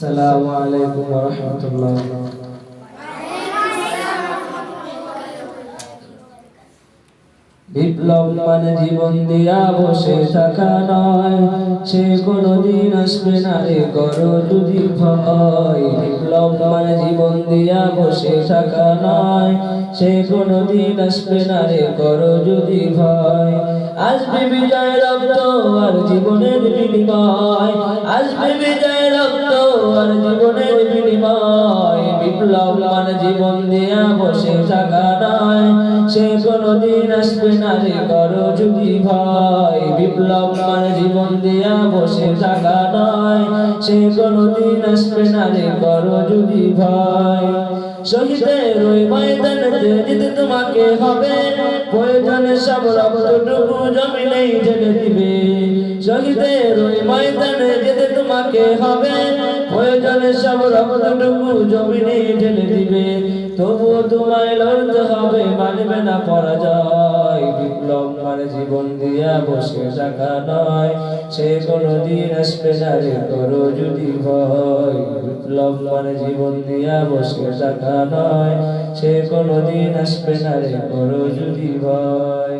আসসালামু আলাইকুম ওয়া রাহমাতুল্লাহ। বিপ্লব মানে জীবন দিয়া বসে থাকা নয়, সে কোনদিন আসবে না রে করো যদি ভয়। বিপ্লব মানে জীবন দিয়া বসে থাকা নয়, সে কোনদিন আসবে না রে করো যদি ভয়। আসবে বিজয় রক্ত আর জীবনের বিনিময়, আসবে বিজয় রক্ত আর জীবনের বিনিময়। বিপ্লব মানে জীবন দিয়া বসে থাকা নয়, সে কোনদিন আসবে না রে করো যদি ভয়। বিপ্লব মানে জীবন দিয়া বসে থাকা নয়, সে কোনদিন আসবে না রে করো যদি ভয়। শহীদের ওই ময়দানেতে যেতে তোমাকে হবে, প্রয়োজনে সব রক্তটুকু জমিনেই ঢেলে দিবে। শহীদের ওই ময়দানে যেতে তোমাকে হবে, প্রয়োজনে সব রক্তটুকু জমিনেই ঢেলে দিবে। তবুও তোমায় লড়তে হবে, মানবে না পরাজয়। বিপ্লব মানে জীবন দিয়া বসে থাকা নয়, সে কোনদিন আসবে না রে করো যদি ভয়। বিপ্লব মানে জীবন দিয়া বসে থাকা নয়, সে কোনদিন আসবে না রে করো যদি ভয়।